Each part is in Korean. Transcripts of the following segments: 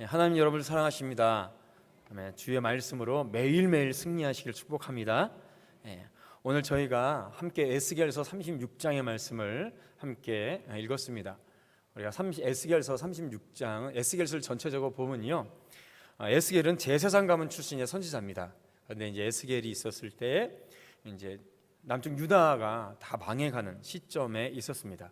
하나님 여러분을 사랑하십니다. 주의 말씀으로 매일매일 승리하시길 축복합니다. 오늘 저희가 함께 에스겔서 36장의 말씀을 함께 읽었습니다. 우리가 에스겔서 36장, 에스겔서를 전체적으로 보면요, 에스겔은 제사장 가문 출신의 선지자입니다. 그런데 이제 에스겔이 있었을 때 이제 남쪽 유다가 다 망해가는 시점에 있었습니다.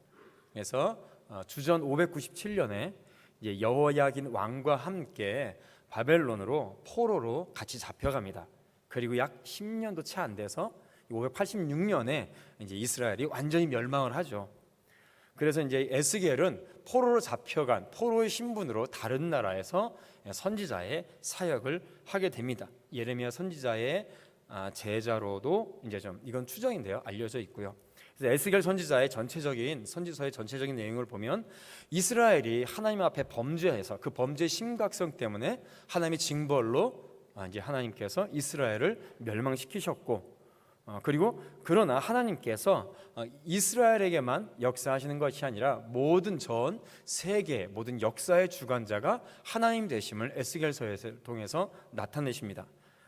그래서 주전 597년에 이제 여호야긴 왕과 함께 바벨론으로 포로로 같이 잡혀갑니다. 그리고 약 10년도 채 안 돼서 586년에 이제 이스라엘이 완전히 멸망을 하죠. 그래서 이제 에스겔은 포로로 잡혀간 포로의 신분으로 다른 나라에서 선지자의 사역을 하게 됩니다. 예레미야 선지자의 제자로도 이제 좀 이건 추정인데요, 알려져 있고요. 그래서 에스겔 선지자의 선지서의 전체적인 내용을 보면 이스라엘이 하나님 앞에 범죄해서 그 범죄의 심각성 때문에 하나님의 징벌로 이제 하나님께서 이스라엘을 멸망시키셨고, 그리고 그러나 하나님께서 이스라엘에게만 역사하시는 것이 아니라 모든 전 세계 모든 역사의 주관자가 하나님 되심을 에스겔서를 통해서 나타내십니다.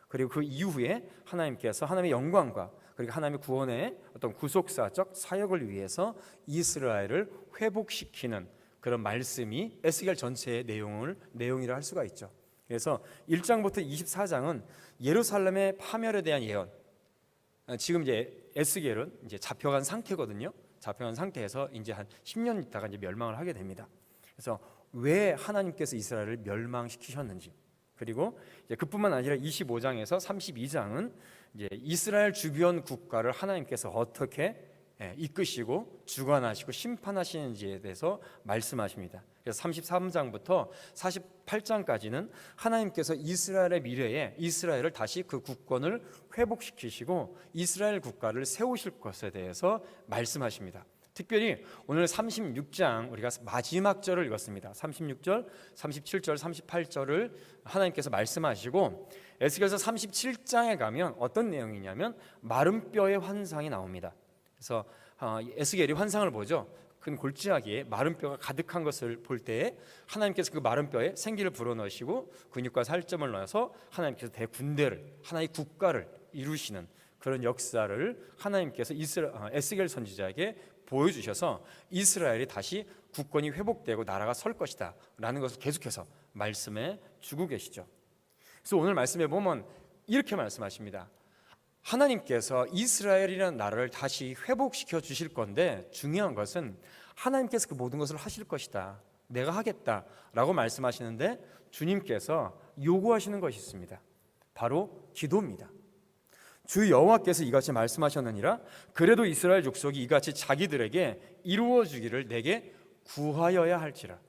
그리고 그 이후에 하나님께서 하나님의 영광과 그리고 하나님의 구원의 어떤 구속사적 사역을 위해서 이스라엘을 회복시키는 그런 말씀이 에스겔 전체의 내용이라 할 수가 있죠. 그래서 1장부터 24장은 예루살렘의 파멸에 대한 예언. 지금 이제 에스겔은 이제 잡혀간 상태거든요. 잡혀간 상태에서 이제 한 10년 있다가 이제 멸망을 하게 됩니다. 그래서 왜 하나님께서 이스라엘을 멸망시키셨는지, 그리고 이제 그뿐만 아니라 25장에서 32장은 이제 이스라엘 주변 국가를 하나님께서 어떻게 이끄시고 주관하시고 심판하시는지에 대해서 말씀하십니다. 그래서 33장부터 48장까지는 하나님께서 이스라엘의 미래에 이스라엘을 다시 그 국권을 회복시키시고 이스라엘 국가를 세우실 것에 대해서 말씀하십니다. 특별히 오늘 36장 우리가 마지막 절을 읽었습니다. 36절, 37절, 38절을 하나님께서 말씀하시고 에스겔서 37장에 가면 어떤 내용이냐면 마른 뼈의 환상이 나옵니다. 그래서 에스겔이 환상을 보죠. 큰 골짜기에 마른 뼈가 가득한 것을 볼 때에 하나님께서 그 마른 뼈에 생기를 불어넣으시고 근육과 살점을 넣어서 하나님께서 대군대를, 하나의 국가를 이루시는 그런 역사를 하나님께서 에스겔 선지자에게 보여주셔서 이스라엘이 다시 국권이 회복되고 나라가 설 것이다 라는 것을 계속해서 말씀해 주고 계시죠. 그래서 오늘 말씀에 보면 이렇게 말씀하십니다. 하나님께서 이스라엘이라는 나라를 다시 회복시켜 주실 건데 중요한 것은 하나님께서 그 모든 것을 하실 것이다, 내가 하겠다라고 말씀하시는데 주님께서 요구하시는 것이 있습니다. 바로 기도입니다. 주 여호와께서 이같이 말씀하셨느니라, 그래도 이스라엘 족속이 이같이 자기들에게 이루어 주기를 내게 구하여야 할지라.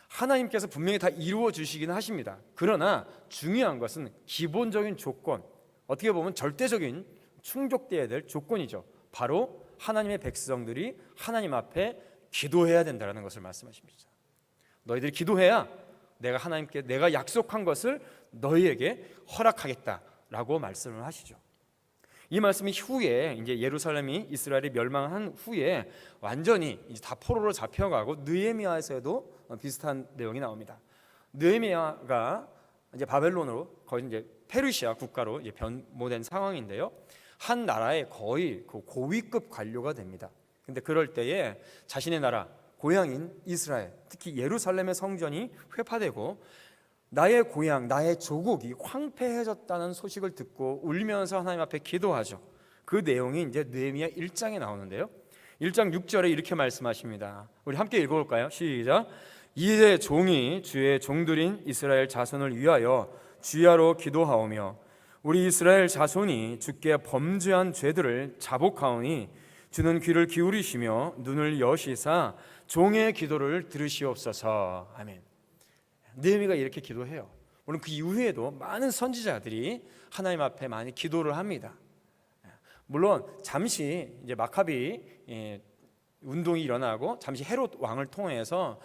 하나님께서 분명히 다 이루어 주시긴 하십니다. 그러나 중요한 것은 기본적인 조건, 어떻게 보면 절대적인 충족되어야 될 조건이죠. 바로 하나님의 백성들이 하나님 앞에 기도해야 된다는 것을 말씀하십니다. 너희들이 기도해야 내가 하나님께 내가 약속한 것을 너희에게 허락하겠다라고 말씀을 하시죠. 이 말씀이 후에 이제 예루살렘이 이스라엘이 멸망한 후에 완전히 이제 다 포로로 잡혀가고 느헤미야에서도 비슷한 내용이 나옵니다. 느헤미야가 이제 바벨론으로 거의 이제 페르시아 국가로 이제 변모된 상황인데요. 한 나라의 거의 그 고위급 관료가 됩니다. 근데 그럴 때에 자신의 나라 고향인 이스라엘, 특히 예루살렘의 성전이 회파되고 나의 고향, 나의 조국이 황폐해졌다는 소식을 듣고 울면서 하나님 앞에 기도하죠. 그 내용이 이제 느헤미야 1장에 나오는데요. 1장 6절에 이렇게 말씀하십니다. 우리 함께 읽어볼까요? 시작. 이제 종이 주의 종들인 이스라엘 자손을 위하여 주야로 기도하오며 우리 이스라엘 자손이 주께 범죄한 죄들을 자복하오니 주는 귀를 기울이시며 눈을 여시사 종의 기도를 들으시옵소서. 아멘. 느헤미야가 이렇게 기도해요. 물론 그 이후에도 많은 선지자들이 하나님 앞에 많이 기도를 합니다. 물론 잠시 이제 마카비 운동이 일어나고 잠시 헤롯 왕을 통해서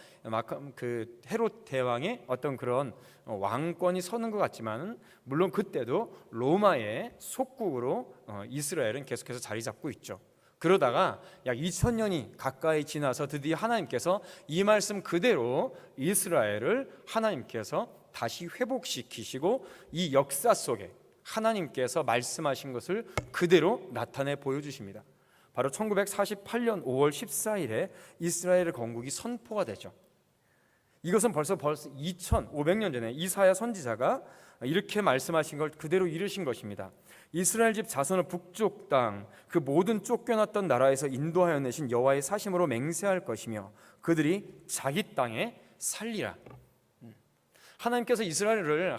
그 헤롯 대왕의 어떤 그런 왕권이 서는 것 같지만은 물론 그때도 로마의 속국으로 이스라엘은 계속해서 자리 잡고 있죠. 그러다가 약 2000년이 가까이 지나서 드디어 하나님께서 이 말씀 그대로 이스라엘을 하나님께서 다시 회복시키시고 이 역사 속에 하나님께서 말씀하신 것을 그대로 나타내 보여주십니다. 바로 1948년 5월 14일에 이스라엘의 건국이 선포가 되죠. 이것은 벌써 2500년 전에 이사야 선지자가 이렇게 말씀하신 걸 그대로 이루신 것입니다. 이스라엘 집 자손을 북쪽 땅 그 모든 쫓겨났던 나라에서 인도하여 내신 여호와의 사심으로 맹세할 것이며 그들이 자기 땅에 살리라. 하나님께서 이스라엘을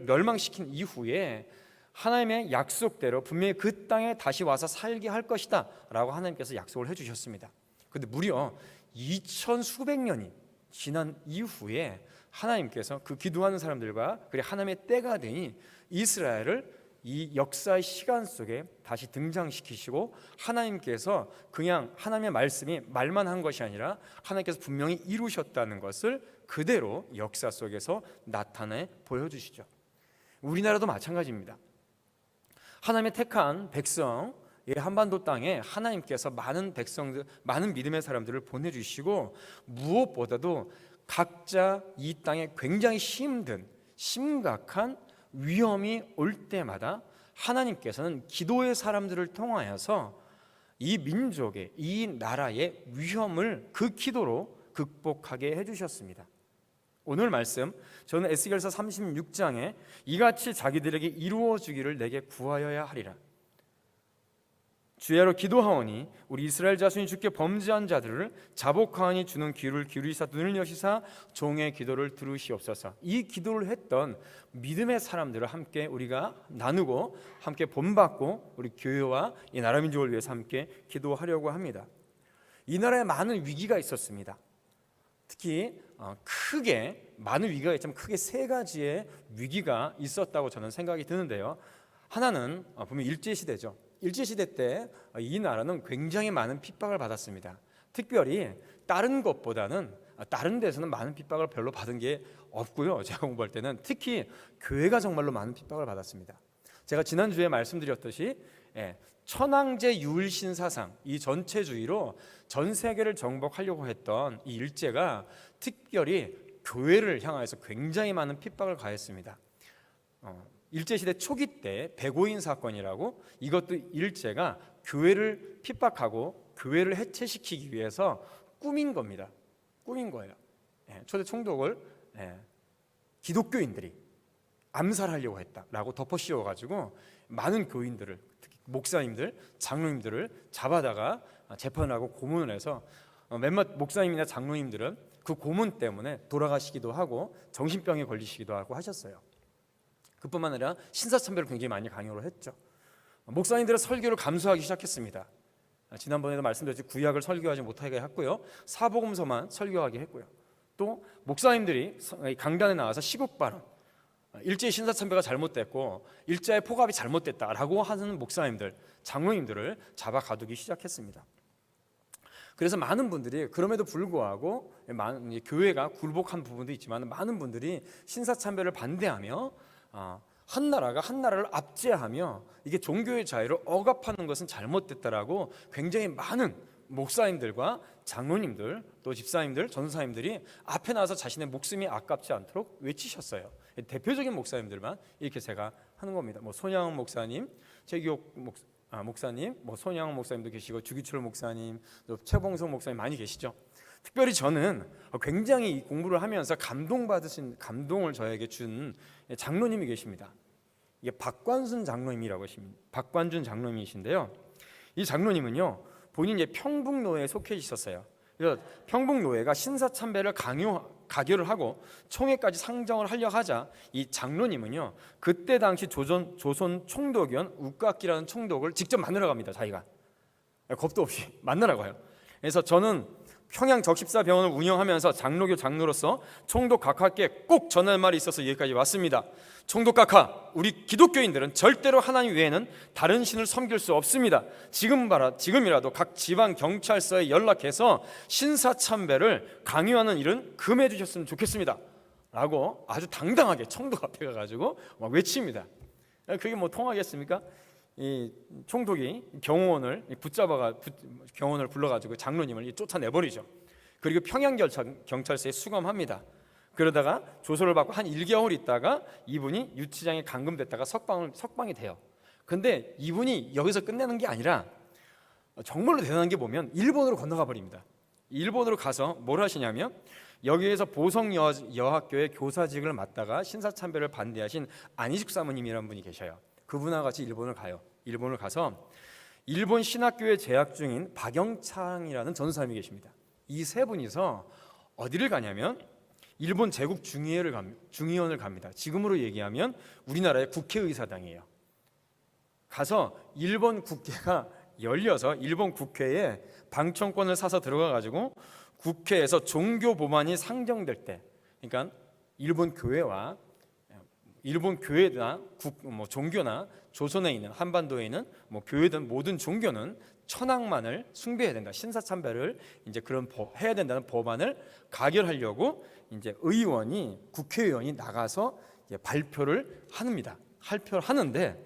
멸망시킨 이후에 하나님의 약속대로 분명히 그 땅에 다시 와서 살게 할 것이다 라고 하나님께서 약속을 해주셨습니다. 그런데 무려 2000 수백 년이 지난 이후에 하나님께서 그 기도하는 사람들과 그리고 하나님의 때가 되니 이스라엘을 이 역사의 시간 속에 다시 등장시키시고 하나님께서 그냥 하나님의 말씀이 말만 한 것이 아니라 하나님께서 분명히 이루셨다는 것을 그대로 역사 속에서 나타내 보여주시죠. 우리나라도 마찬가지입니다. 하나님의 택한 백성, 한반도 땅에 하나님께서 많은 백성들, 많은 믿음의 사람들을 보내주시고 무엇보다도 각자 이 땅에 굉장히 힘든 심각한 위험이 올 때마다 하나님께서는 기도의 사람들을 통하여서 이 민족의, 이 나라의 위험을 그 기도로 극복하게 해주셨습니다. 오늘 말씀, 저는 에스겔서 36장에 이같이 자기들에게 이루어주기를 내게 구하여야 하리라. 주야로 기도하오니 우리 이스라엘 자손이 주께 범죄한 자들을 자복하오니 주는 귀를 기울이사 눈을 여시사 종의 기도를 들으시옵소서. 이 기도를 했던 믿음의 사람들을 함께 우리가 나누고 함께 본받고 우리 교회와 이 나라 민족을 위해서 함께 기도하려고 합니다. 이 나라에 많은 위기가 있었습니다. 특히 크게 많은 위기가 있지만 크게 세 가지의 위기가 있었다고 저는 생각이 드는데요. 하나는 분명히 일제시대죠. 일제시대 때 이 나라는 굉장히 많은 핍박을 받았습니다. 특별히 다른 것보다는 다른 데서는 많은 핍박을 별로 받은 게 없고요. 제가 공부할 때는 특히 교회가 정말로 많은 핍박을 받았습니다. 제가 지난주에 말씀드렸듯이 천황제 유일신 사상, 이 전체주의로 전 세계를 정복하려고 했던 이 일제가 특별히 교회를 향해서 굉장히 많은 핍박을 가했습니다. 일제시대 초기 때 백오인 사건이라고, 이것도 일제가 교회를 핍박하고 교회를 해체시키기 위해서 꾸민 겁니다. 꾸민 거예요. 초대 총독을 기독교인들이 암살하려고 했다라고 덮어씌워가지고 많은 교인들을, 특히 목사님들, 장로님들을 잡아다가 재판하고 고문을 해서 몇몇 목사님이나 장로님들은 그 고문 때문에 돌아가시기도 하고 정신병에 걸리시기도 하고 하셨어요. 그뿐만 아니라 신사참배를 굉장히 많이 강요를 했죠. 목사님들의 설교를 감수하기 시작했습니다. 지난번에도 말씀드렸지 구약을 설교하지 못하게 했고요. 사복음서만 설교하게 했고요. 또 목사님들이 강단에 나와서 시국 발언, 일제의 신사참배가 잘못됐고 일제의 포갑이 잘못됐다라고 하는 목사님들, 장로님들을 잡아 가두기 시작했습니다. 그래서 많은 분들이, 그럼에도 불구하고 교회가 굴복한 부분도 있지만 많은 분들이 신사참배를 반대하며 한 나라가 한 나라를 압제하며 이게 종교의 자유를 억압하는 것은 잘못됐다라고 굉장히 많은 목사님들과 장로님들, 또 집사님들, 전사님들이 앞에 나와서 자신의 목숨이 아깝지 않도록 외치셨어요. 대표적인 목사님들만 이렇게 제가 하는 겁니다. 손양원 목사님, 최기옥 목사님, 손양원 목사님도 계시고 주기철 목사님, 또 최봉성 목사님 많이 계시죠. 특별히 저는 굉장히 이 공부를 하면서 감동을 저에게 준 장로님이 계십니다. 이게 박관준 장로님이신데요. 이 장로님은요, 본인이 평북노회에 속해 있었어요. 그래서 평북노회가 신사참배를 가결을 하고 총회까지 상정을 하려 하자 이 장로님은요, 그때 당시 조선 총독이었던 우각기라는 총독을 직접 만나러 갑니다. 자기가 겁도 없이 만나러 가요. 그래서 저는 평양 적십사 병원을 운영하면서 장로로서 총독 각하께 꼭 전할 말이 있어서 여기까지 왔습니다. 총독 각하, 우리 기독교인들은 절대로 하나님 외에는 다른 신을 섬길 수 없습니다. 지금이라도 각 지방 경찰서에 연락해서 신사참배를 강요하는 일은 금해 주셨으면 좋겠습니다 라고 아주 당당하게 총독 앞에 가가지고 막 외칩니다. 그게 통하겠습니까? 이 총독이 경호원을 경호원을 불러가지고 장로님을 쫓아내버리죠. 그리고 평양경찰서에 수감합니다. 그러다가 조소를 받고 한 1개월 있다가 이분이 유치장에 감금됐다가 석방이 돼요. 근데 이분이 여기서 끝내는 게 아니라 정말로 대단한 게 보면 일본으로 건너가 버립니다. 일본으로 가서 뭘 하시냐면 여기에서 보성여학교의 교사직을 맡다가 신사참배를 반대하신 안희숙 사모님이라는 분이 계셔요. 그분과 같이 일본을 가요. 일본을 가서 일본 신학교에 재학 중인 박영창이라는 전사님이 계십니다. 이 세 분이서 어디를 가냐면 일본 제국 중의원을 갑니다. 지금으로 얘기하면 우리나라의 국회의사당이에요. 가서 일본 국회가 열려서 일본 국회에 방청권을 사서 들어가가지고 국회에서 종교 법안이 상정될 때, 그러니까 일본 교회나 종교나 조선에 있는 한반도에 있는 교회든 모든 종교는 천황만을 숭배해야 된다. 신사참배를 이제 그런 해야 된다는 법안을 가결하려고 이제 국회의원이 나가서 이제 발표를 합니다. 하는데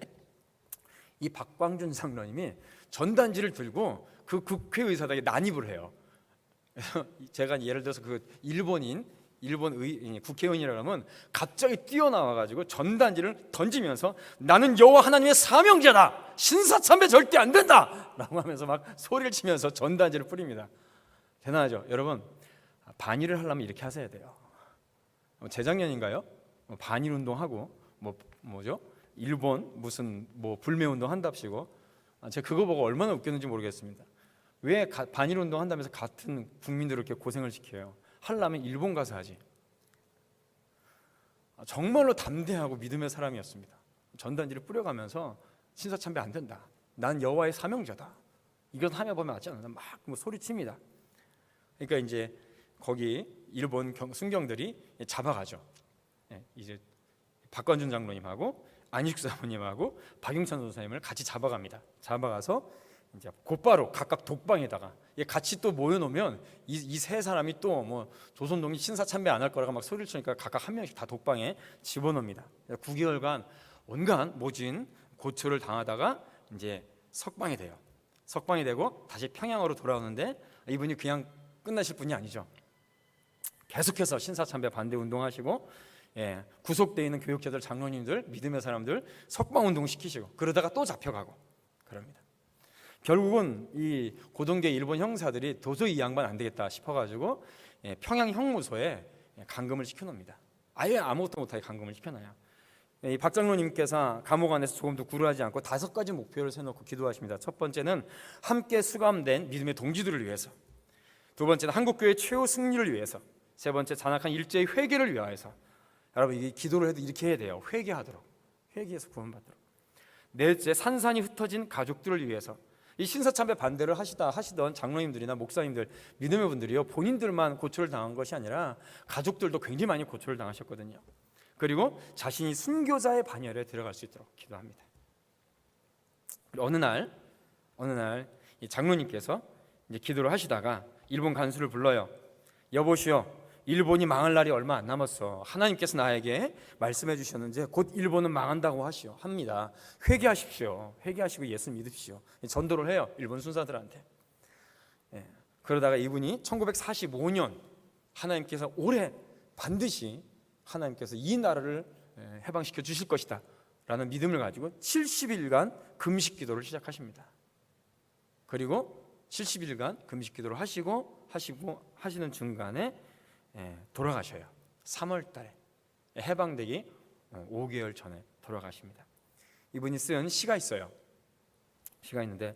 이 박광준 장로님이 전단지를 들고 그 국회의사당에 난입을 해요. 제가 예를 들어서 그 일본 국회의원이라고 하면 갑자기 뛰어나와가지고 전단지를 던지면서 나는 여호와 하나님의 사명자다, 신사참배 절대 안 된다 라고 하면서 막 소리를 치면서 전단지를 뿌립니다. 대단하죠. 여러분, 반일을 하려면 이렇게 하셔야 돼요. 재작년인가요? 반일 운동하고 일본 무슨 불매 운동 한답시고, 제가 그거 보고 얼마나 웃겼는지 모르겠습니다. 왜 반일 운동 한다면서 같은 국민들을 이렇게 고생을 시켜요? 하려면 일본 가서 하지. 정말로 담대하고 믿음의 사람이었습니다. 전단지를 뿌려가면서 신사참배 안 된다, 난 여호와의 사명자다, 이것 하면 보면 맞지 않나 막 소리칩니다. 그러니까 이제 거기 일본 순경들이 잡아가죠. 이제 박관준 장로님하고 안희숙 사모님하고 박용찬 선생님을 같이 잡아갑니다. 잡아가서 이제 곧바로 각각 독방에다가 같이 또 모여놓으면 이 세 사람이 또 조선동이 신사참배 안 할 거라고 막 소리를 치니까 각각 한 명씩 다 독방에 집어넣습니다. 9개월간 온갖 모진 고초를 당하다가 이제 석방이 돼요. 석방이 되고 다시 평양으로 돌아오는데 이분이 그냥 끝나실 분이 아니죠. 계속해서 신사참배 반대 운동하시고 구속되어 있는 교육자들, 장로님들, 믿음의 사람들 석방운동 시키시고, 그러다가 또 잡혀가고 그럽니다. 결국은 이 고동계 일본 형사들이 도저히 이 양반 안 되겠다 싶어가지고 평양 형무소에 감금을 시켜놓습니다. 아예 아무것도 못하게 감금을 시켜놔요. 이 박 장로님께서 감옥 안에서 조금도 구루하지 않고 5가지 목표를 세놓고 기도하십니다. 첫 번째는 함께 수감된 믿음의 동지들을 위해서, 두 번째는 한국교회 최후 승리를 위해서, 세 번째 잔악한 일제의 회개를 위하여서. 여러분, 이 기도를 해도 이렇게 해야 돼요. 회개해서 구원받도록. 넷째, 산산이 흩어진 가족들을 위해서. 이 신사참배 반대를 하시던 장로님들이나 목사님들, 믿음의 분들이요, 본인들만 고초를 당한 것이 아니라 가족들도 굉장히 많이 고초를 당하셨거든요. 그리고 자신이 순교자의 반열에 들어갈 수 있도록 기도합니다. 어느 날 이 장로님께서 이제 기도를 하시다가 일본 간수를 불러요. 여보시오, 일본이 망할 날이 얼마 안 남았어. 하나님께서 나에게 말씀해 주셨는데 곧 일본은 망한다고 합니다. 회개하십시오. 회개하시고 예수 믿으십시오. 전도를 해요, 일본 순사들한테. 그러다가 이분이 1945년 하나님께서 올해 반드시 하나님께서 이 나라를 해방시켜 주실 것이다 라는 믿음을 가지고 70일간 금식 기도를 시작하십니다. 그리고 70일간 금식 기도를 하시는 중간에 돌아가셔요. 3월 달에 해방되기 5개월 전에 돌아가십니다. 이분이 쓴 시가 있어요. 시가 있는데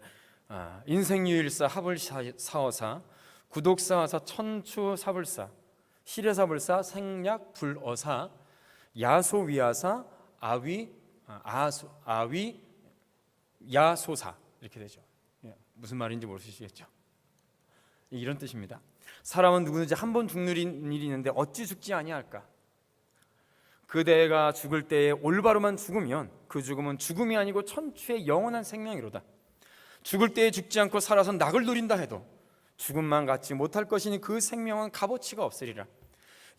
인생유일사 하불사어사 구독사어사 천추사불사 시례사불사 생략불어사 야소위아사 아위 야소사, 이렇게 되죠. 무슨 말인지 모르시겠죠? 이런 뜻입니다. 사람은 누구든지 한 번 죽는 일이 있는데 어찌 죽지 아니할까? 그대가 죽을 때에 올바로만 죽으면 그 죽음은 죽음이 아니고 천추의 영원한 생명이로다. 죽을 때에 죽지 않고 살아서 낙을 누린다 해도 죽음만 갖지 못할 것이니 그 생명은 값어치가 없으리라.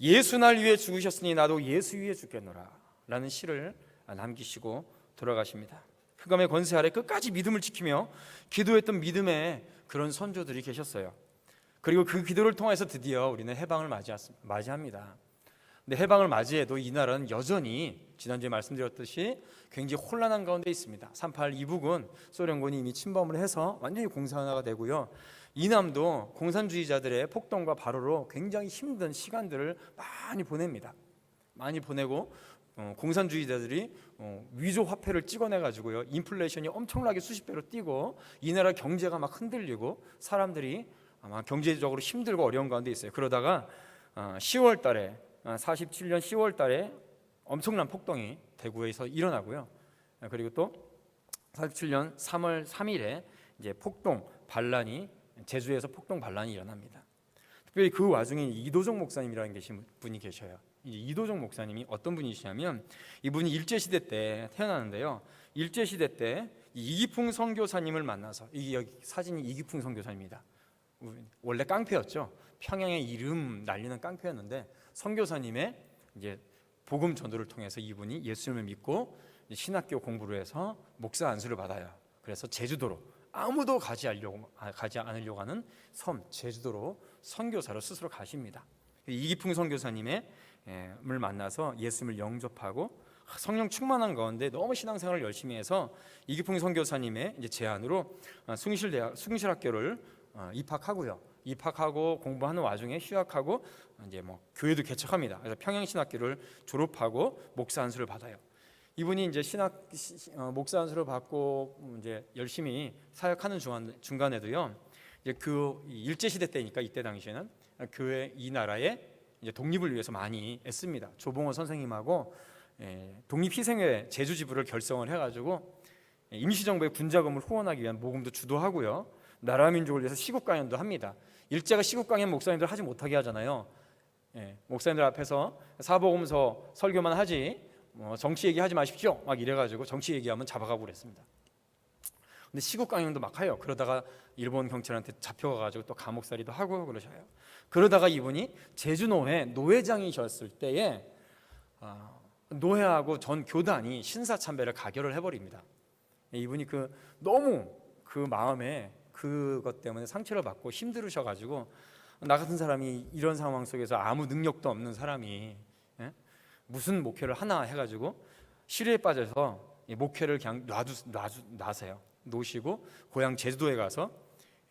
예수 날 위해 죽으셨으니 나도 예수 위해 죽겠노라 라는 시를 남기시고 돌아가십니다. 흑암의 권세 아래 끝까지 믿음을 지키며 기도했던 믿음의 그런 선조들이 계셨어요. 그리고 그 기도를 통해서 드디어 우리는 해방을 맞이합니다. 근데 해방을 맞이해도 이 나라는 여전히 지난주에 말씀드렸듯이 굉장히 혼란한 가운데 있습니다. 3.8 이북은 소련군이 이미 침범을 해서 완전히 공산화가 되고요. 이남도 공산주의자들의 폭동과 발호로 굉장히 힘든 시간들을 많이 보냅니다. 많이 보내고 공산주의자들이 위조 화폐를 찍어내가지고요, 인플레이션이 엄청나게 수십 배로 뛰고 이 나라 경제가 막 흔들리고 사람들이 아마 경제적으로 힘들고 어려운 가운데 있어요. 그러다가 10월 달에 47년 10월 달에 엄청난 폭동이 대구에서 일어나고요. 그리고 또 47년 3월 3일에 이제 제주에서 폭동 반란이 일어납니다. 특별히 그 와중에 이도종 목사님이라는 분이 계셔요. 이도종 목사님이 어떤 분이시냐면 이분이 일제시대 때 태어나는데요. 일제시대 때 이기풍 선교사님을 만나서, 이게 여기 사진이 이기풍 선교사입니다. 원래 깡패였죠. 평양의 이름 날리는 깡패였는데 선교사님의 이제 복음 전도를 통해서 이분이 예수님을 믿고 신학교 공부를 해서 목사 안수를 받아요. 그래서 제주도로 아무도 가지 않으려고 하는 섬 제주도로 선교사로 스스로 가십니다. 이기풍 선교사님을 만나서 예수님을 영접하고 성령 충만한 가운데 너무 신앙생활을 열심히 해서 이기풍 선교사님의 이제 제안으로 숭실학교를 입학하고 공부하는 와중에 휴학하고 이제 교회도 개척합니다. 그래서 평양신학교를 졸업하고 목사 안수를 받아요. 이분이 이제 목사 안수를 받고 이제 열심히 사역하는 중간에도요, 이제 그 일제 시대 때니까 이때 당시에는 교회 이 나라의 이제 독립을 위해서 많이 애씁니다. 조봉호 선생님하고 독립희생회 제주지부를 결성을 해가지고 임시정부의 군자금을 후원하기 위한 모금도 주도하고요. 나라 민족을 위해서 시국강연도 합니다. 일제가 시국강연 목사님들 하지 못하게 하잖아요. 목사님들 앞에서 사복음서 설교만 하지 정치 얘기하지 마십시오 막 이래가지고 정치 얘기하면 잡아가고 그랬습니다. 근데 시국강연도 막 해요. 그러다가 일본 경찰한테 잡혀가가지고 또 감옥살이도 하고 그러셔요. 그러다가 이분이 제주노회 노회장이셨을 때에 노회하고 전 교단이 신사참배를 가결을 해버립니다. 이분이 너무 그 마음에 그것 때문에 상처를 받고 힘들으셔가지고, 나 같은 사람이 이런 상황 속에서 아무 능력도 없는 사람이 무슨 목회를 하나 해가지고 시리에 빠져서 목회를 그냥 놔세요. 놓으시고 고향 제주도에 가서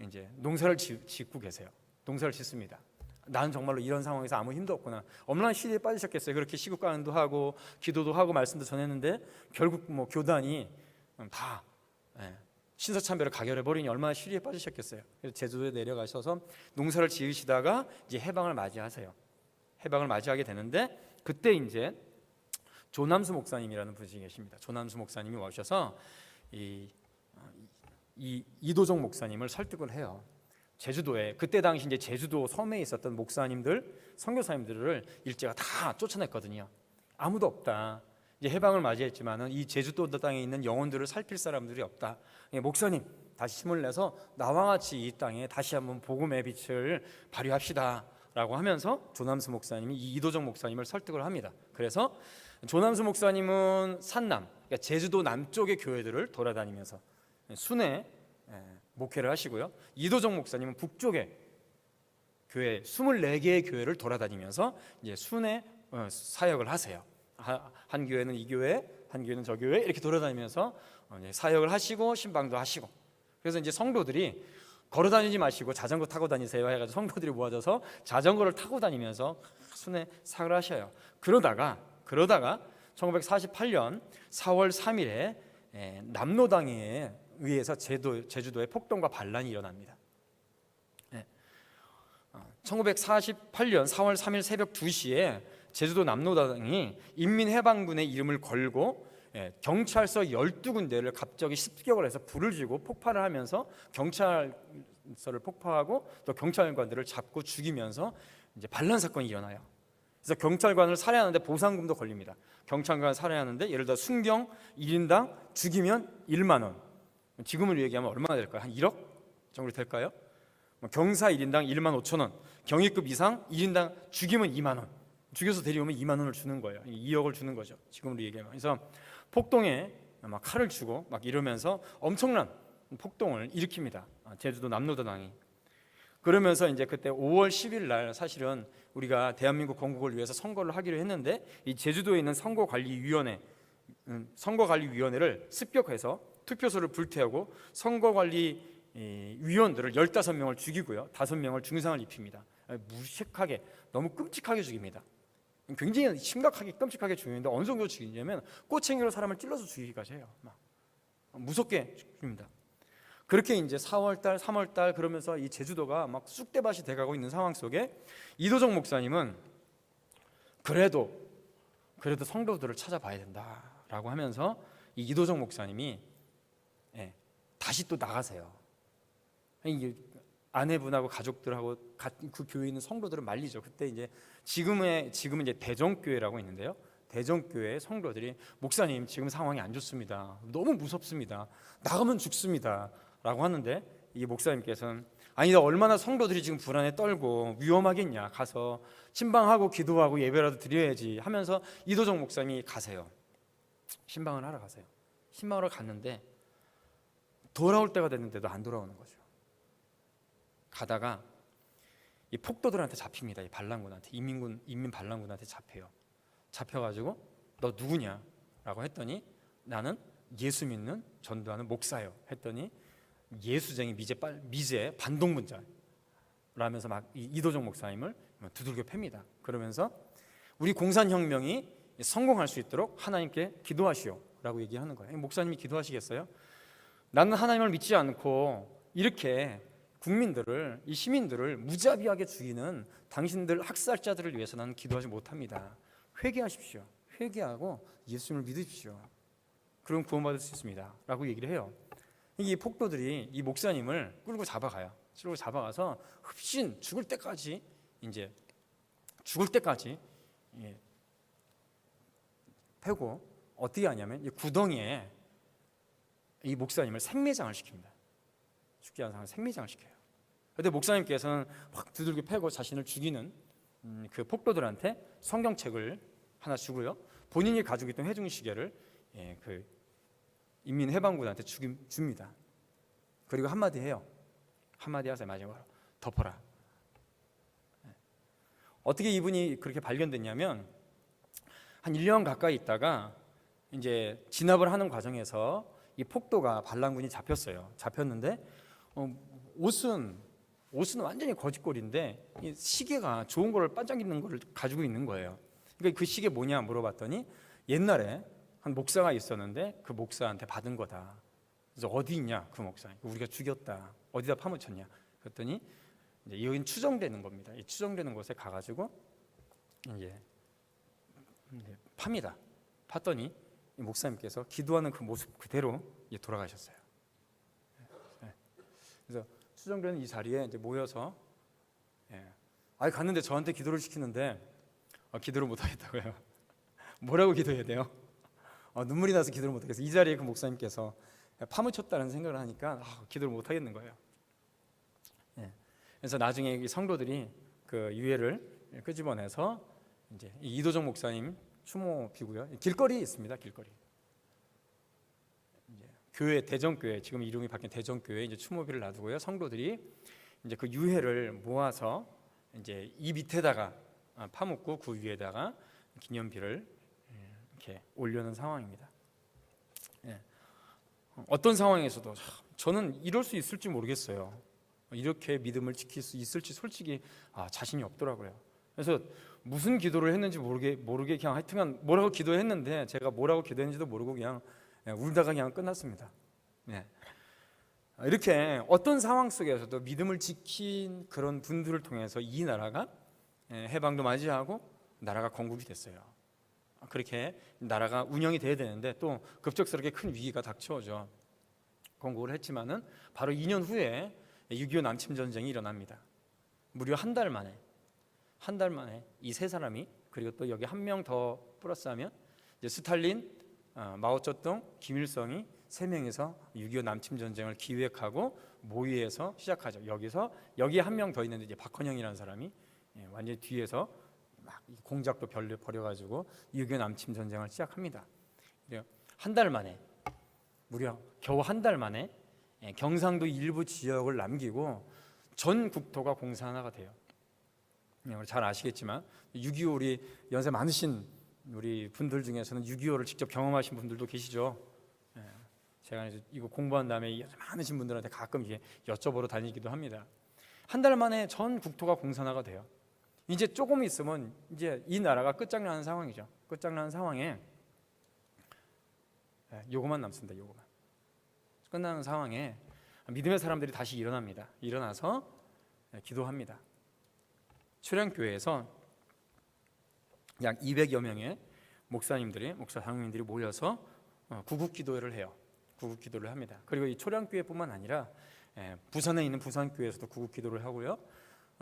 이제 농사를 짓고 계세요. 농사를 짓습니다. 나는 정말로 이런 상황에서 아무 힘도 없구나. 얼마나 시리에 빠지셨겠어요. 그렇게 시국강연도 하고 기도도 하고 말씀도 전했는데 결국 교단이 다 신사참배를 가결해 버리니 얼마나 시리에 빠지셨겠어요. 그래서 제주도에 내려가셔서 농사를 지으시다가 이제 해방을 맞이하세요. 해방을 맞이하게 되는데 그때 이제 조남수 목사님이라는 분이 계십니다. 조남수 목사님이 오셔서 이도종 목사님을 설득을 해요. 제주도에 그때 당시 이제 제주도 섬에 있었던 목사님들, 선교사님들을 일제가 다 쫓아냈거든요. 아무도 없다. 이제 해방을 맞이했지만은 이 제주도 땅에 있는 영혼들을 살필 사람들이 없다. 목사님 다시 힘을 내서 나와 같이 이 땅에 다시 한번 복음의 빛을 발휘합시다라고 하면서 조남수 목사님이 이도종 목사님을 설득을 합니다. 그래서 조남수 목사님은 산남, 그러니까 제주도 남쪽의 교회들을 돌아다니면서 순회 목회를 하시고요. 이도종 목사님은 북쪽의 교회 24개의 교회를 돌아다니면서 이제 순회 사역을 하세요. 한 교회는 이 교회, 한 교회는 저 교회 이렇게 돌아다니면서 사역을 하시고 신방도 하시고. 그래서 이제 성도들이 걸어 다니지 마시고 자전거 타고 다니세요 해가지고 성도들이 모아져서 자전거를 타고 다니면서 순회 사역을 하셔요. 그러다가 1948년 4월 3일에 남로당에 의해서 제주도에 폭동과 반란이 일어납니다. 1948년 4월 3일 새벽 2시에 제주도 남로당이 인민해방군의 이름을 걸고 경찰서 12군데를 갑자기 습격을 해서 불을 지고 폭발을 하면서 경찰서를 폭파하고 또 경찰관들을 잡고 죽이면서 이제 반란 사건이 일어나요. 그래서 경찰관을 살해하는데 보상금도 걸립니다. 경찰관 살해하는데 예를 들어 순경 1인당 죽이면 1만 원. 지금으로 얘기하면 얼마나 될까요? 한 1억 정도 될까요? 경사 1인당 1만 5천 원. 경위급 이상 1인당 죽이면 2만 원. 죽여서 데려오면 2만 원을 주는 거예요. 2억을 주는 거죠. 지금으로 얘기하면. 그래서 폭동에 막 칼을 쥐고 막 이러면서 엄청난 폭동을 일으킵니다. 제주도 남로도당이. 그러면서 이제 그때 5월 10일 날 사실은 우리가 대한민국 건국을 위해서 선거를 하기로 했는데 이 제주도에 있는 선거관리위원회를 습격해서 투표소를 불태우고 선거관리위원들을 15명을 죽이고요, 5명을 중상을 입힙니다. 무식하게, 너무 끔찍하게 죽입니다. 굉장히 심각하게 끔찍하게 죽이는데 어느 정도 죽이냐면 꼬챙이로 사람을 찔러서 죽이기까지 해요. 막 무섭게 죽입니다. 그렇게 이제 4월달, 3월달 그러면서 이 제주도가 막 쑥대밭이 돼가고 있는 상황 속에 이도정 목사님은 그래도 성도들을 찾아봐야 된다라고 하면서 이 이도정 목사님이 다시 또 나가세요. 이게 아내분하고 가족들하고 그 교회에 있는 성도들을 말리죠. 그때 이제 지금은 이제 대정교회라고 있는데요. 대정교회 성도들이 목사님 지금 상황이 안 좋습니다. 너무 무섭습니다. 나가면 죽습니다. 라고 하는데 이 목사님께서는 아니 나 얼마나 성도들이 지금 불안에 떨고 위험하겠냐, 가서 신방하고 기도하고 예배라도 드려야지 하면서 이도정 목사님이 가세요. 신방을 하러 가세요. 신방하러 갔는데 돌아올 때가 됐는데도 안 돌아오는 거죠. 가다가 이 폭도들한테 잡힙니다. 이 반란군한테, 인민 반란군한테 잡혀가지고 너 누구냐? 라고 했더니 나는 예수 믿는 전도하는 목사요 했더니 예수쟁이 미제 반동분자 라면서 막 이도정 목사님을 두들겨 팹니다. 그러면서 우리 공산혁명이 성공할 수 있도록 하나님께 기도하시오 라고 얘기하는 거예요. 목사님이 기도하시겠어요? 나는 하나님을 믿지 않고 이렇게 국민들을, 이 시민들을 무자비하게 죽이는 당신들 학살자들을 위해서 나는 기도하지 못합니다. 회개하십시오. 회개하고 예수님을 믿으십시오. 그럼 구원받을 수 있습니다 라고 얘기를 해요. 이 폭도들이 이 목사님을 끌고 잡아가요. 끌고 잡아가서 흡신 죽을 때까지 패고 어떻게 하냐면 이 구덩이에 이 목사님을 생매장을 시킵니다. 죽지 않은 상황을 생매장을 시켜요. 그런데 목사님께서는 확 두들겨 패고 자신을 죽이는 그 폭도들한테 성경책을 하나 주고요, 본인이 가지고 있던 회중시계를 그 인민해방군한테 줍니다. 그리고 한마디 해요. 한마디 하세요. 마지막으로 덮어라. 어떻게 이분이 그렇게 발견됐냐면 한 1년 가까이 있다가 이제 진압을 하는 과정에서 이 폭도가 반란군이 잡혔는데 옷은 완전히 거짓골인데 이 시계가 좋은 걸 반짝이는 걸 가지고 있는 거예요. 그러니까 그 시계 뭐냐 물어봤더니 옛날에 한 목사가 있었는데 그 목사한테 받은 거다. 그래서 어디 있냐 그 목사, 우리가 죽였다. 어디다 파묻혔냐. 그랬더니 이제 여긴 추정되는 겁니다. 이 추정되는 곳에 가가지고 이제 팝니다. 팠더니 이 목사님께서 기도하는 그 모습 그대로 돌아가셨어요. 그래서 추정되는 이 자리에 이제 모여서 갔는데 저한테 기도를 시키는데 기도를 못 하겠다고요. 뭐라고 기도해야 돼요? 눈물이 나서 기도를 못 하겠어요. 이 자리에 그 목사님께서 파묻혔다는 생각을 하니까 기도를 못 하겠는 거예요. 그래서 나중에 이 성도들이 그 유해를 끄집어내서 이제 이도정 목사님 추모비고요. 길거리에 있습니다. 길거리. 이제 교회 대정교회, 지금 이름이 바뀐 대정교회 이제 추모비를 놔두고요. 성도들이 이제 그 유해를 모아서 이제 이 밑에다가 파묻고 그 위에다가 기념비를 이렇게 올려놓은 상황입니다. 어떤 상황에서도 저는 이럴 수 있을지 모르겠어요. 이렇게 믿음을 지킬 수 있을지 솔직히 자신이 없더라고요. 그래서 무슨 기도를 했는지 모르게 그냥 하여튼간 뭐라고 기도했는데 제가 뭐라고 기도했는지도 모르고 그냥 울다가 그냥 끝났습니다. 이렇게 어떤 상황 속에서도 믿음을 지킨 그런 분들을 통해서 이 나라가 해방도 맞이하고 나라가 건국이 됐어요. 그렇게 나라가 운영이 돼야 되는데 또 급작스럽게 큰 위기가 닥쳐오죠. 건국을 했지만은 바로 2년 후에 6.25 남침 전쟁이 일어납니다. 무려 한 달 만에 이 세 사람이, 그리고 또 여기 한 명 더 플러스하면 이제 스탈린, 마오쩌둥, 김일성이 세 명이서 6.25 남침 전쟁을 기획하고 모의해서 시작하죠. 여기 한 명 더 있는데 이제 박헌영이라는 사람이 완전히 뒤에서 막 공작도 벌여가지고 6.25 남침 전쟁을 시작합니다. 한 달 만에 무려 겨우 한 달 만에 경상도 일부 지역을 남기고 전 국토가 공사 하나가 돼요. 우리 잘 아시겠지만 6.25 우리 연세 많으신 우리 분들 중에서는 6.25를 직접 경험하신 분들도 계시죠. 제가 이거 공부한 다음에 많으신 분들한테 가끔 이게 여쭤보러 다니기도 합니다. 한 달 만에 전 국토가 공사 하나가 돼요. 이제 조금 있으면 이제 이 나라가 끝장나는 상황이죠. 끝장나는 상황에 요거만 남습니다. 요거만 끝나는 상황에 믿음의 사람들이 다시 일어납니다. 일어나서 기도합니다. 초량교회에서 약 200여 명의 목사님들이 목사 장로님들이 모여서 구국기도회를 해요. 구국기도를 합니다. 그리고 이 초량교회뿐만 아니라 부산에 있는 부산교회에서도 구국기도를 하고요.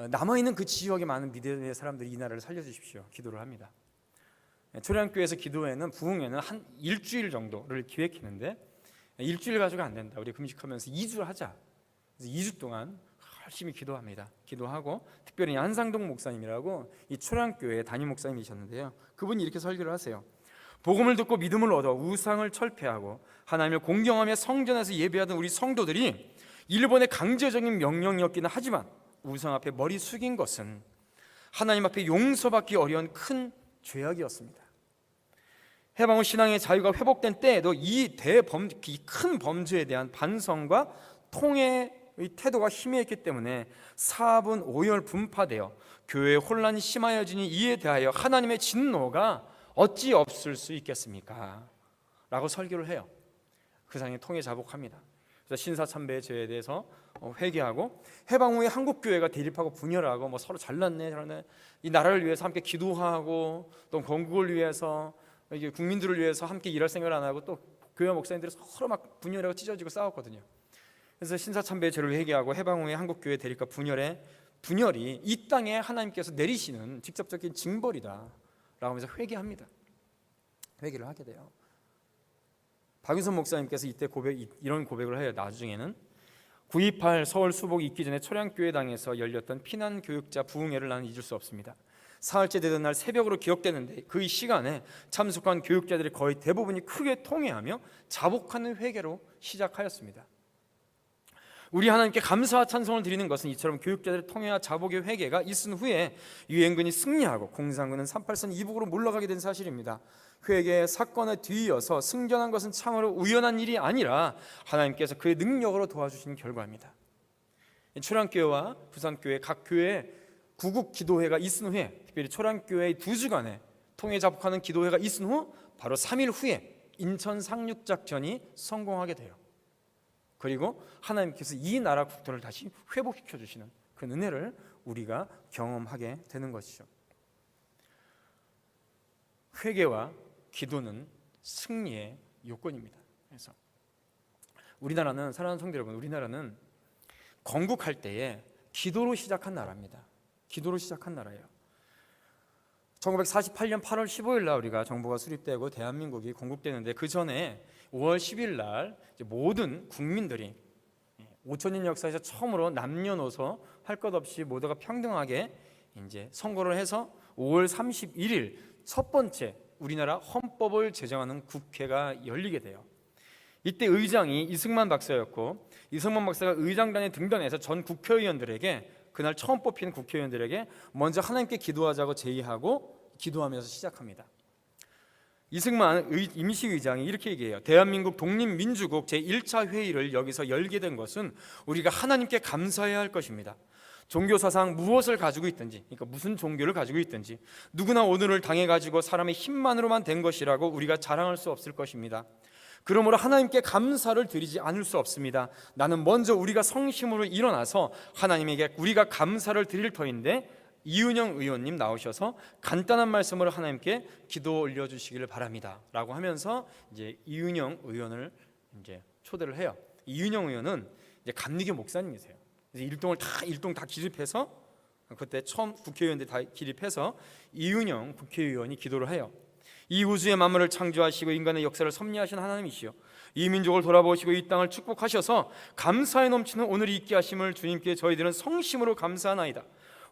남아있는 그 지역에 많은 믿음의 사람들이 이 나라를 살려주십시오 기도를 합니다. 초량교회에서 기도회는 부흥회는 한 일주일 정도를 기획했는데 일주일 가지고 안 된다. 우리 금식하면서 2주 하자. 그래서 2주 동안 열심히 기도합니다. 기도하고 특별히 한상동 목사님이라고 이 초량교회 담임 목사님이셨는데요. 그분이 이렇게 설교를 하세요. 복음을 듣고 믿음을 얻어 우상을 철폐하고 하나님을 공경하며 성전에서 예배하던 우리 성도들이 일본의 강제적인 명령이었기는 하지만 우상 앞에 머리 숙인 것은 하나님 앞에 용서받기 어려운 큰 죄악이었습니다. 해방 후 신앙의 자유가 회복된 때에도 이 큰 범죄에 대한 반성과 통회의 태도가 희미했기 때문에 사분 오열 분파되어 교회의 혼란이 심하여지니 이에 대하여 하나님의 진노가 어찌 없을 수 있겠습니까? 라고 설교를 해요. 그 상에 통회 자복합니다. 그래서 신사참배의 죄에 대해서 회개하고 해방 후에 한국교회가 대립하고 분열하고 서로 잘났네 저러네 이 나라를 위해서 함께 기도하고 또 건국을 위해서 이게 국민들을 위해서 함께 일할 생각을 안 하고 또 교회 목사님들이 서로 막 분열하고 찢어지고 싸웠거든요. 그래서 신사참배의 죄를 회개하고 해방 후에 한국교회 대립과 분열이 이 땅에 하나님께서 내리시는 직접적인 징벌이다 라고 하면서 회개합니다. 회개를 하게 돼요. 박윤선 목사님께서 이때 이런 고백을 해요. 나중에는 9.28 서울 수복이 있기 전에 초량교회당에서 열렸던 피난교육자 부흥회를 나는 잊을 수 없습니다. 사흘째 되던 날 새벽으로 기억되는데 그 시간에 참석한 교육자들이 거의 대부분이 크게 통회하며 자복하는 회개로 시작하였습니다. 우리 하나님께 감사와 찬송을 드리는 것은 이처럼 교육자들의 통회와 자복의 회개가 있은 후에 유엔군이 승리하고 공산군은 38선 이북으로 물러가게 된 사실입니다. 회개의 사건에 뒤이어서 승전한 것은 참으로 우연한 일이 아니라 하나님께서 그의 능력으로 도와주신 결과입니다. 초량교회와 부산교회 각 교회에 구국 기도회가 있은 후에 특별히 초량교회의 2주간의 통회 자복하는 기도회가 있은 후 바로 3일 후에 인천 상륙작전이 성공하게 돼요. 그리고 하나님께서 이 나라 국토를 다시 회복시켜 주시는 그 은혜를 우리가 경험하게 되는 것이죠. 회개와 기도는 승리의 요건입니다. 그래서 우리나라는 사랑하는 성도 여러분, 우리나라는 건국할 때에 기도로 시작한 나라입니다. 기도로 시작한 나라예요. 1948년 8월 15일 날 우리가 정부가 수립되고 대한민국이 건국되는데 그 전에 5월 10일 날 모든 국민들이 5천년 역사에서 처음으로 남녀노소 할 것 없이 모두가 평등하게 이제 선거를 해서 5월 31일 첫 번째 우리나라 헌법을 제정하는 국회가 열리게 돼요. 이때 의장이 이승만 박사였고 이승만 박사가 의장단에 등단해서 전 국회의원들에게 그날 처음 뽑힌 국회의원들에게 먼저 하나님께 기도하자고 제의하고 기도하면서 시작합니다. 이승만 임시의장이 이렇게 얘기해요. 대한민국 독립민주국 제1차 회의를 여기서 열게 된 것은 우리가 하나님께 감사해야 할 것입니다. 종교사상 무엇을 가지고 있든지, 그러니까 무슨 종교를 가지고 있든지 누구나 오늘을 당해가지고 사람의 힘만으로만 된 것이라고 우리가 자랑할 수 없을 것입니다. 그러므로 하나님께 감사를 드리지 않을 수 없습니다. 나는 먼저 우리가 성심으로 일어나서 하나님에게 우리가 감사를 드릴 터인데 이은영 의원님 나오셔서 간단한 말씀으로 하나님께 기도 올려주시기를 바랍니다 라고 하면서 이제 이은영 의원을 이제 초대를 해요. 이은영 의원은 이제 감리교 목사님이세요. 그래서 일동 다 기립해서 그때 처음 국회의원들 다 기립해서 이은영 국회의원이 기도를 해요. 이 우주의 만물을 창조하시고 인간의 역사를 섭리하신 하나님이시여, 이 민족을 돌아보시고 이 땅을 축복하셔서 감사에 넘치는 오늘이 있게 하심을 주님께 저희들은 성심으로 감사하나이다.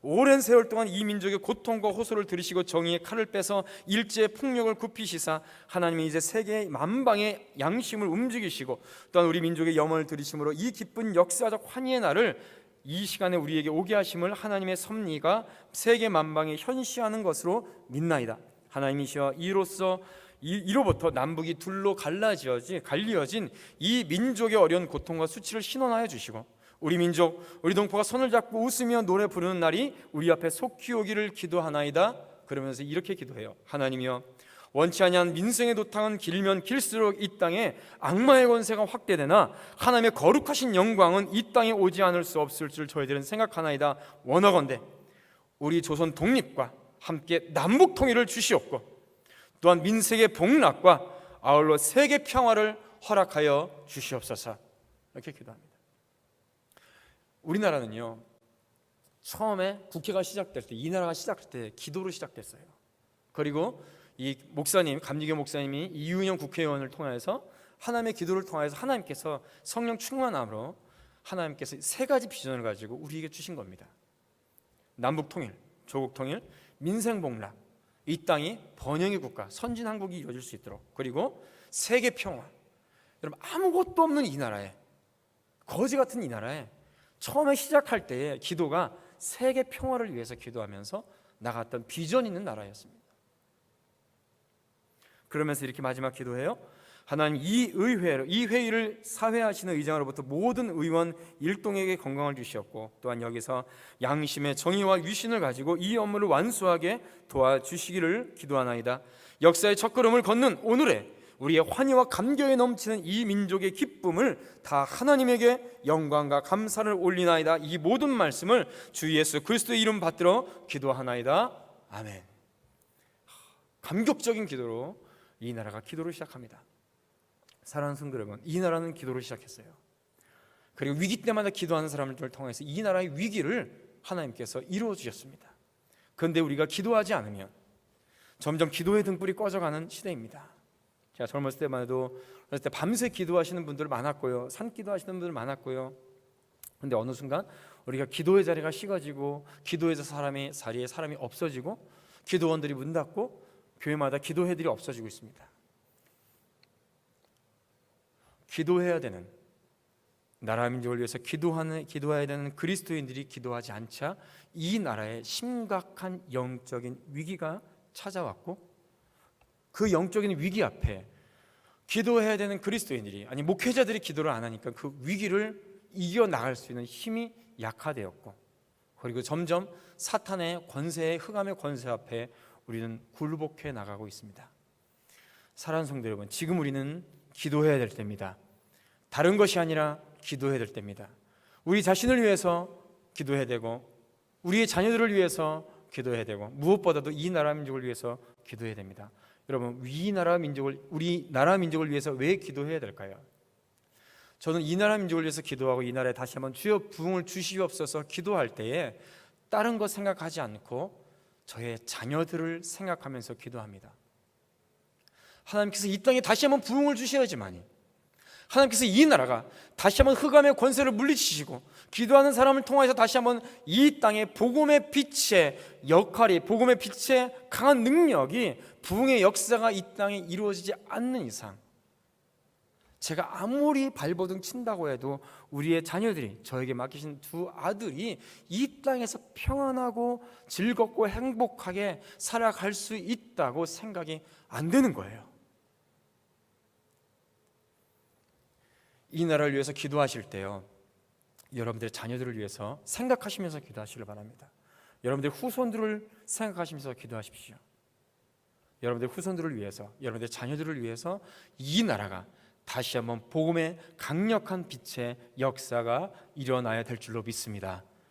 오랜 세월 동안 이 민족의 고통과 호소를 들으시고 정의의 칼을 빼서 일제의 폭력을 굽히시사 하나님이 이제 세계 만방의 양심을 움직이시고 또한 우리 민족의 염원을 들으심으로 이 기쁜 역사적 환희의 날을 이 시간에 우리에게 오게 하심을 하나님의 섭리가 세계 만방에 현시하는 것으로 믿나이다. 하나님이시여 이로부터 남북이 둘로 갈리어진 이 민족의 어려운 고통과 수치를 신원하여 주시고 우리 민족, 우리 동포가 손을 잡고 웃으며 노래 부르는 날이 우리 앞에 속히 오기를 기도하나이다. 그러면서 이렇게 기도해요. 하나님이여, 원치 아니한 민생의 도탕은 길면 길수록 이 땅에 악마의 권세가 확대되나 하나님의 거룩하신 영광은 이 땅에 오지 않을 수 없을 줄 저희들은 생각하나이다. 원하건대 우리 조선 독립과 함께 남북 통일을 주시옵고 또한 민색의 복락과 아울러 세계 평화를 허락하여 주시옵소서. 이렇게 기도합니다. 우리나라는요, 처음에 국회가 시작될 때, 이 나라가 시작될 때 기도로 시작됐어요. 그리고 이 목사님, 감리교 목사님이 이윤영 국회의원을 통해서 하나님의 기도를 통해서 하나님께서 성령 충만함으로 하나님께서 세 가지 비전을 가지고 우리에게 주신 겁니다. 남북 통일, 조국 통일, 민생 복락, 이 땅이 번영의 국가, 선진 한국이 이루어질 수 있도록, 그리고 세계 평화. 여러분, 아무것도 없는 이 나라에, 거지 같은 이 나라에 처음에 시작할 때의 기도가 세계 평화를 위해서 기도하면서 나갔던 비전 있는 나라였습니다. 그러면서 이렇게 마지막 기도해요. 하나님, 이 회의를 사회하시는 의장으로부터 모든 의원 일동에게 건강을 주시었고 또한 여기서 양심의 정의와 유신을 가지고 이 업무를 완수하게 도와주시기를 기도하나이다. 역사의 첫걸음을 걷는 오늘에 우리의 환희와 감격에 넘치는 이 민족의 기쁨을 다 하나님에게 영광과 감사를 올리나이다. 이 모든 말씀을 주 예수 그리스도의 이름 받들어 기도하나이다. 아멘. 감격적인 기도로 이 나라가 기도를 시작합니다. 사랑하는 성도 여러분, 이 나라는 기도를 시작했어요. 그리고 위기 때마다 기도하는 사람들을 통해서 이 나라의 위기를 하나님께서 이루어 주셨습니다. 그런데 우리가 기도하지 않으면 점점 기도의 등불이 꺼져가는 시대입니다. 제가 젊었을 때만 해도 어렸을 때 밤새 기도하시는 분들 많았고요, 산기도 하시는 분들 많았고요. 그런데 어느 순간 우리가 기도의 자리가 식어지고 기도의 자리에 사람이 없어지고 기도원들이 문 닫고 교회마다 기도회들이 없어지고 있습니다. 기도해야 되는, 나라 민족을 위해서 기도해야 되는 그리스도인들이 기도하지 않자 이 나라에 심각한 영적인 위기가 찾아왔고, 그 영적인 위기 앞에 기도해야 되는 그리스도인들이, 아니 목회자들이 기도를 안 하니까 그 위기를 이겨나갈 수 있는 힘이 약화되었고, 그리고 점점 사탄의 권세의 흑암의 권세 앞에 우리는 굴복해 나가고 있습니다. 사랑하는 성도 여러분, 지금 우리는 기도해야 될 때입니다. 다른 것이 아니라 기도해야 될 때입니다. 우리 자신을 위해서 기도해야 되고 우리의 자녀들을 위해서 기도해야 되고 무엇보다도 이 나라 민족을 위해서 기도해야 됩니다. 여러분, 우리 나라 민족을 위해서 왜 기도해야 될까요? 저는 이 나라 민족을 위해서 기도하고 이 나라에 다시 한번 주여 부흥을 주시옵소서 기도할 때에 다른 것 생각하지 않고 저의 자녀들을 생각하면서 기도합니다. 하나님께서 이 땅에 다시 한번 부흥을 주셔야지만이, 하나님께서 이 나라가 다시 한번 흑암의 권세를 물리치시고 기도하는 사람을 통해서 다시 한번 이 땅에 복음의 빛의 역할이, 복음의 빛의 강한 능력이, 부흥의 역사가 이 땅에 이루어지지 않는 이상 제가 아무리 발버둥 친다고 해도 우리의 자녀들이, 저에게 맡기신 두 아들이 이 땅에서 평안하고 즐겁고 행복하게 살아갈 수 있다고 생각이 안 되는 거예요. 이 나라를 위해서 기도하실 때요, 여러분들의 자녀들을 위해서 생각하시면서 기도하시길 바랍니다. 여러분들의 후손들을 생각하시면서 기도하십시오. 여러분들의 후손들을 위해서, 여러분들의 자녀들을 위해서 이 나라가 다시 한번 복음의 강력한 빛의 역사가 일어나야 될 줄로 믿습니다.